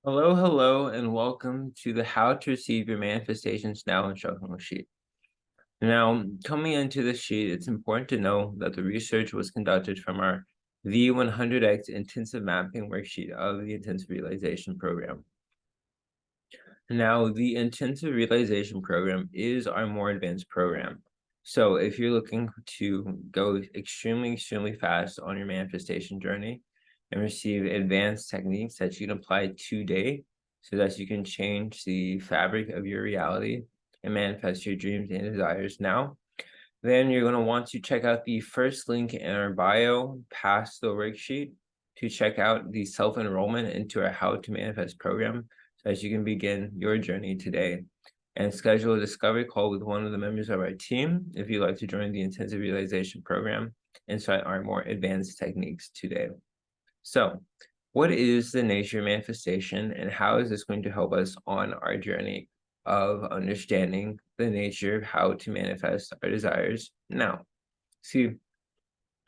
Hello, hello, and welcome to the How to Receive Your Manifestations Now instructional sheet. Now, coming into this sheet, it's important to know that the research was conducted from our V100X intensive mapping worksheet of the Intensive Realization Program. Now, the Intensive Realization Program is our more advanced program. So if you're looking to go extremely fast on your manifestation journey and receive advanced techniques that you can apply today so that you can change the fabric of your reality and manifest your dreams and desires now, then you're going to want to check out the first link in our bio past the worksheet to check out the self-enrollment into our How to Manifest program so that you can begin your journey today and schedule a discovery call with one of the members of our team if you'd like to join the Intensive Realization Program and start our more advanced techniques today. So, what is the nature of manifestation and how is this going to help us on our journey of understanding the nature of how to manifest our desires now? See,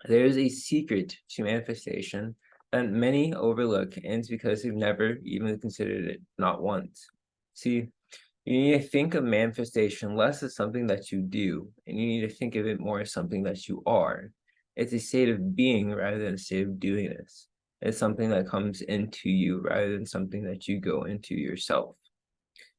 there is a secret to manifestation that many overlook, and it's because they've never even considered it, not once. See, you need to think of manifestation less as something that you do, and you need to think of it more as something that you are. It's a state of being rather than a state of doingness. It's something that comes into you rather than something that you go into yourself.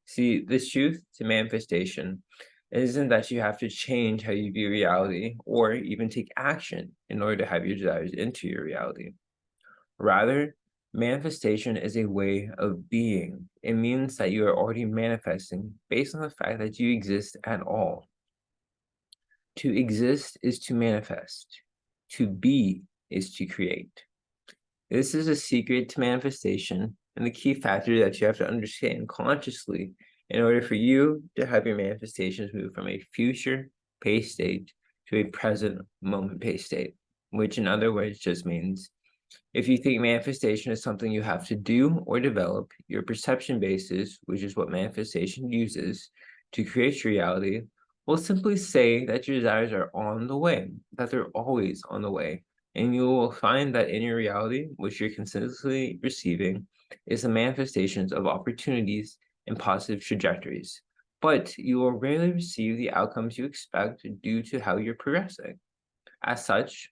See, the truth to manifestation isn't that you have to change how you view reality or even take action in order to have your desires into your reality. Rather, manifestation is a way of being. It means that you are already manifesting based on the fact that you exist at all. To exist is to manifest. To be is to create. This is a secret to manifestation and the key factor that you have to understand consciously in order for you to have your manifestations move from a future pace state to a present moment pace state, which in other words just means if you think manifestation is something you have to do or develop, your perception basis, which is what manifestation uses to create your reality, will simply say that your desires are on the way, that they're always on the way. And you will find that in your reality, which you're consistently receiving, is the manifestations of opportunities and positive trajectories. But you will rarely receive the outcomes you expect due to how you're progressing. As such,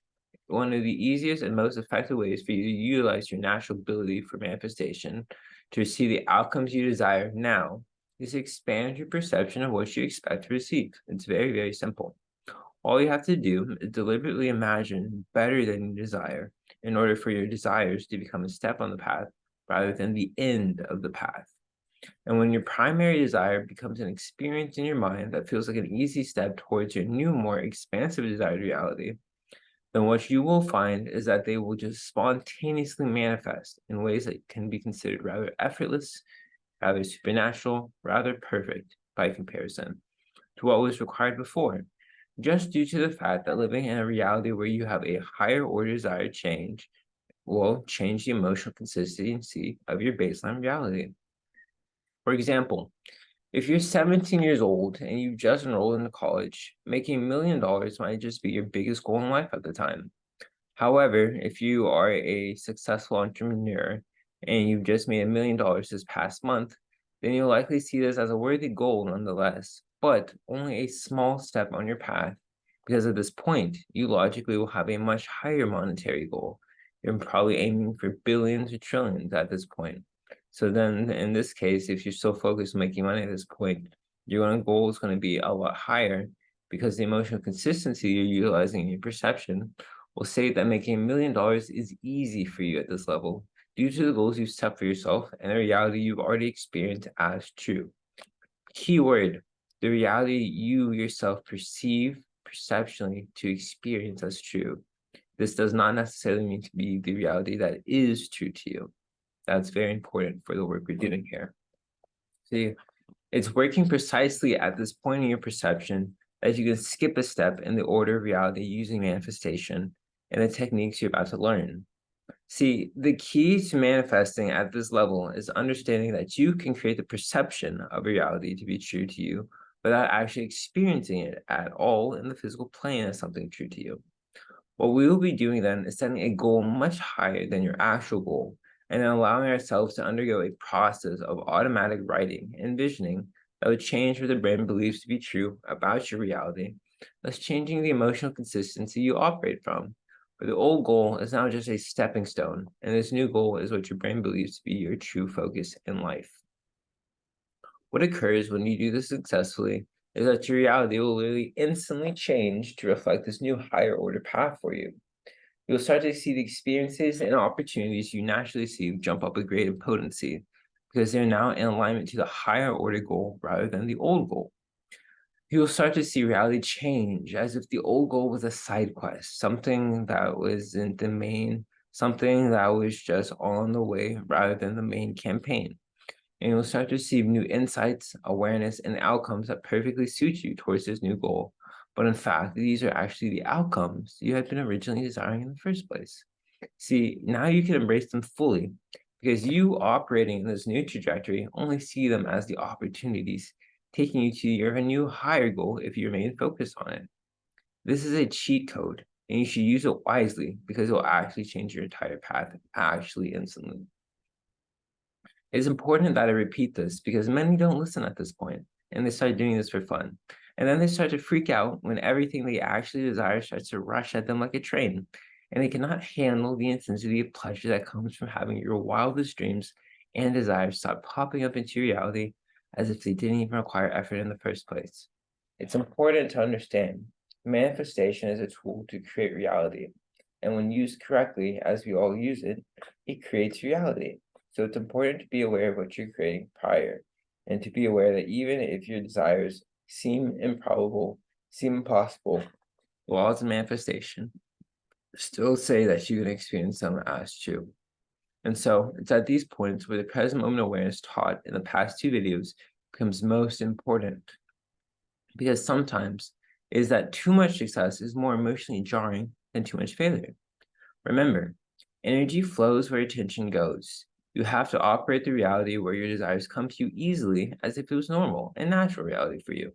one of the easiest and most effective ways for you to utilize your natural ability for manifestation to receive the outcomes you desire now is to expand your perception of what you expect to receive. It's very simple. All you have to do is deliberately imagine better than you desire in order for your desires to become a step on the path rather than the end of the path. And when your primary desire becomes an experience in your mind that feels like an easy step towards your new, more expansive desired reality, then what you will find is that they will just spontaneously manifest in ways that can be considered rather effortless, rather supernatural, rather perfect by comparison to what was required before, just due to the fact that living in a reality where you have a higher order desired change will change the emotional consistency of your baseline reality. For example, if you're 17 years old and you just enrolled into college, making $1 million might just be your biggest goal in life at the time. However, if you are a successful entrepreneur and you've just made $1 million this past month, then you'll likely see this as a worthy goal nonetheless, but only a small step on your path because at this point, you logically will have a much higher monetary goal. You're probably aiming for billions or trillions at this point. So then in this case, if you're so focused on making money at this point, your goal is going to be a lot higher because the emotional consistency you're utilizing in your perception will say that making $1 million is easy for you at this level due to the goals you set for yourself and the reality you've already experienced as true. Keyword, the reality you yourself perceive perceptually to experience as true. This does not necessarily mean to be the reality that is true to you. That's very important for the work we're doing here. See, it's working precisely at this point in your perception that you can skip a step in the order of reality using manifestation and the techniques you're about to learn. See, the key to manifesting at this level is understanding that you can create the perception of reality to be true to you without actually experiencing it at all in the physical plane as something true to you. What we will be doing then is setting a goal much higher than your actual goal and then allowing ourselves to undergo a process of automatic writing and visioning that would change what the brain believes to be true about your reality, thus changing the emotional consistency you operate from. Where the old goal is now just a stepping stone, and this new goal is what your brain believes to be your true focus in life. What occurs when you do this successfully is that your reality will literally instantly change to reflect this new higher order path for you. You'll start to see the experiences and opportunities you naturally see jump up with greater potency because they're now in alignment to the higher order goal rather than the old goal. You'll start to see reality change as if the old goal was a side quest, something that wasn't the main, something that was just on the way rather than the main campaign. And you'll start to see new insights, awareness, and outcomes that perfectly suit you towards this new goal. But in fact, these are actually the outcomes you had been originally desiring in the first place. See, now you can embrace them fully because you operating in this new trajectory only see them as the opportunities taking you to your new higher goal if you remain focused on it. This is a cheat code, and you should use it wisely because it will actually change your entire path actually instantly. It's important that I repeat this because many don't listen at this point, and they start doing this for fun. And then they start to freak out when everything they actually desire starts to rush at them like a train, and they cannot handle the intensity of pleasure that comes from having your wildest dreams and desires stop popping up into reality as if they didn't even require effort in the first place. It's important to understand manifestation is a tool to create reality, and when used correctly, as we all use it, it creates reality. So it's important to be aware of what you're creating prior, and to be aware that even if your desires seem improbable, seem impossible, laws of manifestation still say that you can experience them as true. And so it's at these points where the present moment awareness taught in the past two videos becomes most important. Because sometimes it is that too much success is more emotionally jarring than too much failure. Remember, energy flows where attention goes. You have to operate the reality where your desires come to you easily as if it was normal and natural reality for you.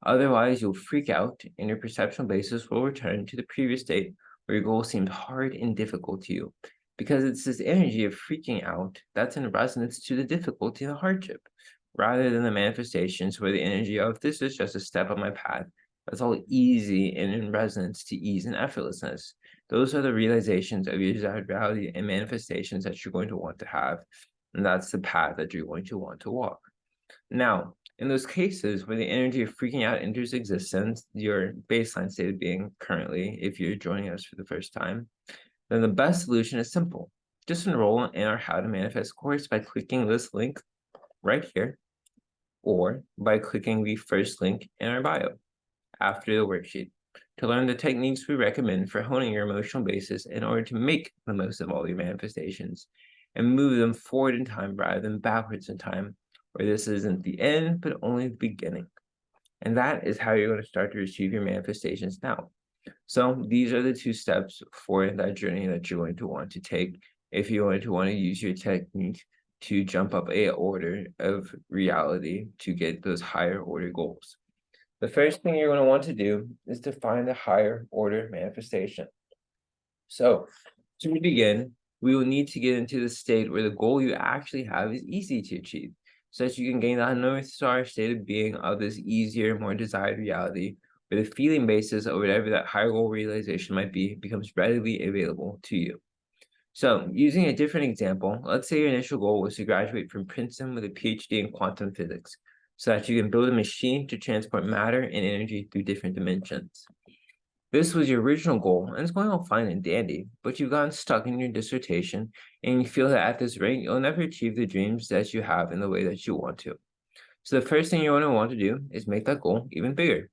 Otherwise, you'll freak out and your perceptual basis will return to the previous state where your goal seemed hard and difficult to you. Because it's this energy of freaking out that's in resonance to the difficulty and the hardship, rather than the manifestations where the energy of this is just a step on my path. That's all easy and in resonance to ease and effortlessness. Those are the realizations of your desired reality and manifestations that you're going to want to have. And that's the path that you're going to want to walk. Now, in those cases where the energy of freaking out enters existence, your baseline state of being currently, if you're joining us for the first time, then the best solution is simple. Just enroll in our How to Manifest course by clicking this link right here, or by clicking the first link in our bio after the worksheet to learn the techniques we recommend for honing your emotional basis in order to make the most of all your manifestations and move them forward in time rather than backwards in time, where this isn't the end, but only the beginning. And that is how you're going to start to achieve your manifestations now. So these are the two steps for that journey that you're going to want to take if you're going to want to use your technique to jump up a order of reality to get those higher order goals. The first thing you're going to want to do is to find a higher order manifestation. So to begin, we will need to get into the state where the goal you actually have is easy to achieve, so that you can gain that North Star state of being of this easier, more desired reality, where the feeling basis of whatever that higher goal realization might be becomes readily available to you. So using a different example, let's say your initial goal was to graduate from Princeton with a PhD in quantum physics, so that you can build a machine to transport matter and energy through different dimensions. This was your original goal, and it's going all fine and dandy, but you've gotten stuck in your dissertation, and you feel that at this rate, you'll never achieve the dreams that you have in the way that you want to. So the first thing you're going to want to do is make that goal even bigger.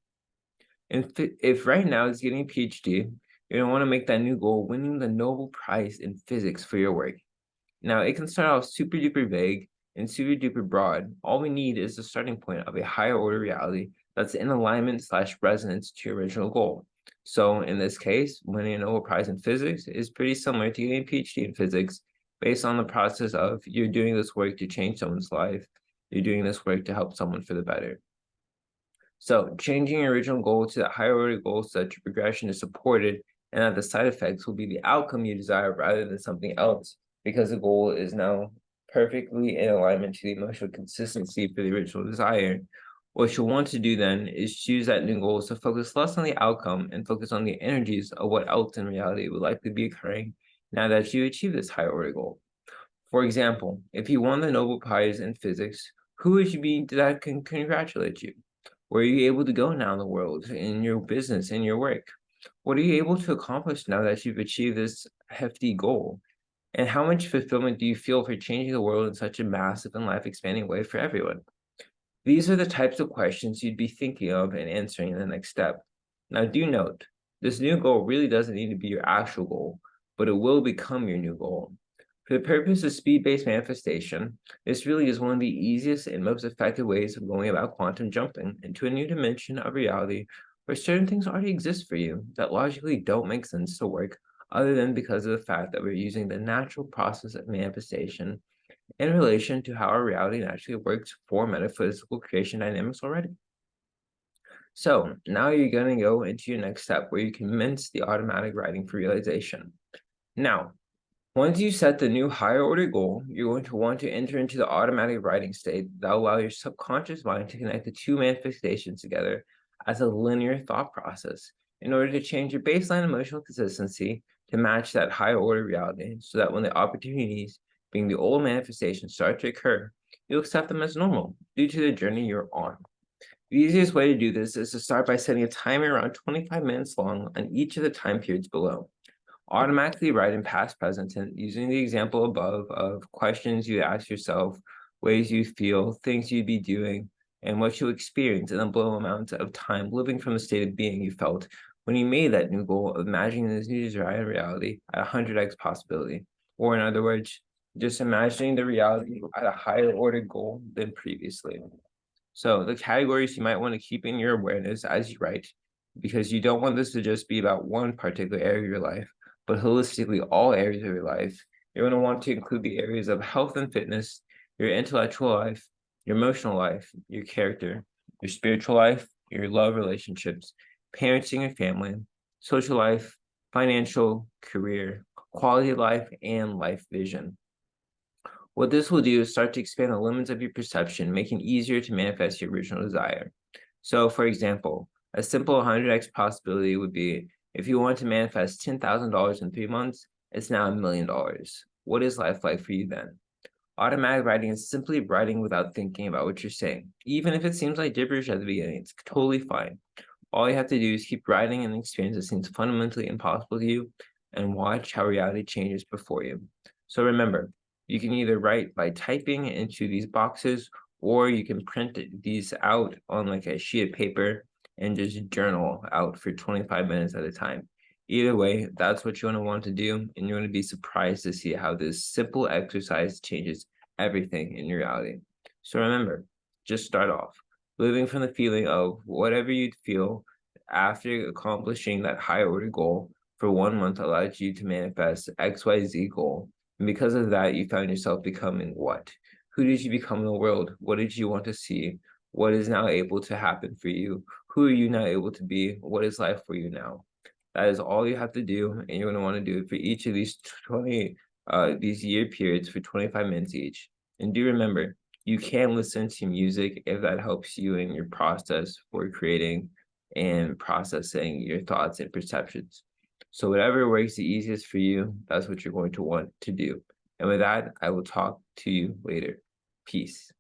And if right now it's getting a PhD, you're going to want to make that new goal winning the Nobel Prize in physics for your work. Now, it can start off super duper vague and super duper broad. All we need is the starting point of a higher order reality that's in alignment / resonance to your original goal. So in this case, winning a Nobel Prize in physics is pretty similar to getting a PhD in physics based on the process of you're doing this work to change someone's life. You're doing this work to help someone for the better. So changing your original goal to that higher order goal so that your progression is supported and that the side effects will be the outcome you desire rather than something else because the goal is now perfectly in alignment to the emotional consistency for the original desire. What you'll want to do then is choose that new goal to focus less on the outcome and focus on the energies of what else in reality would likely be occurring now that you achieve this higher order goal. For example, if you won the Nobel Prize in physics, who would you be that can congratulate you? Where are you able to go now in the world, in your business, in your work? What are you able to accomplish now that you've achieved this hefty goal? And how much fulfillment do you feel for changing the world in such a massive and life-expanding way for everyone? These are the types of questions you'd be thinking of and answering in the next step. Now, do note, this new goal really doesn't need to be your actual goal, but it will become your new goal. For the purpose of speed-based manifestation, this really is one of the easiest and most effective ways of going about quantum jumping into a new dimension of reality where certain things already exist for you that logically don't make sense to work other than because of the fact that we're using the natural process of manifestation in relation to how our reality naturally works for metaphysical creation dynamics already. So now you're going to go into your next step where you commence the automatic writing for realization. Now, once you set the new higher order goal, you're going to want to enter into the automatic writing state that will allow your subconscious mind to connect the two manifestations together as a linear thought process in order to change your baseline emotional consistency to match that higher order reality so that when the opportunities, being the old manifestations, start to occur, you'll accept them as normal due to the journey you're on. The easiest way to do this is to start by setting a timer around 25 minutes long on each of the time periods below. Automatically write in past present tense using the example above of questions you ask yourself, ways you feel, things you'd be doing, and what you experience in the below amount of time living from the state of being you felt when you made that new goal of imagining this new desire reality at 100x possibility. Or in other words, just imagining the reality at a higher order goal than previously. So the categories you might want to keep in your awareness as you write, because you don't want this to just be about one particular area of your life, but holistically all areas of your life. You're going to want to include the areas of health and fitness, your intellectual life, your emotional life, your character, your spiritual life, your love relationships, parenting and family, social life, financial, career, quality of life, and life vision. What this will do is start to expand the limits of your perception, making it easier to manifest your original desire. So, for example, a simple 100x possibility would be if you want to manifest $10,000 in 3 months, it's now $1 million. What is life like for you then? Automatic writing is simply writing without thinking about what you're saying. Even if it seems like gibberish at the beginning, it's totally fine. All you have to do is keep writing an experience that seems fundamentally impossible to you and watch how reality changes before you. So remember, you can either write by typing into these boxes, or you can print these out on like a sheet of paper and just journal out for 25 minutes at a time. Either way, that's what you want to do, and you're going to be surprised to see how this simple exercise changes everything in your reality. So remember, just start off living from the feeling of whatever you'd feel after accomplishing that higher order goal for 1 month allowed you to manifest XYZ goal. And because of that, you found yourself becoming what? Who did you become in the world? What did you want to see? What is now able to happen for you? Who are you now able to be? What is life for you now? That is all you have to do, and you're going to want to do it for each of these these year periods for 25 minutes each. And do remember, you can listen to music if that helps you in your process for creating and processing your thoughts and perceptions. So whatever works the easiest for you, that's what you're going to want to do. And with that, I will talk to you later. Peace.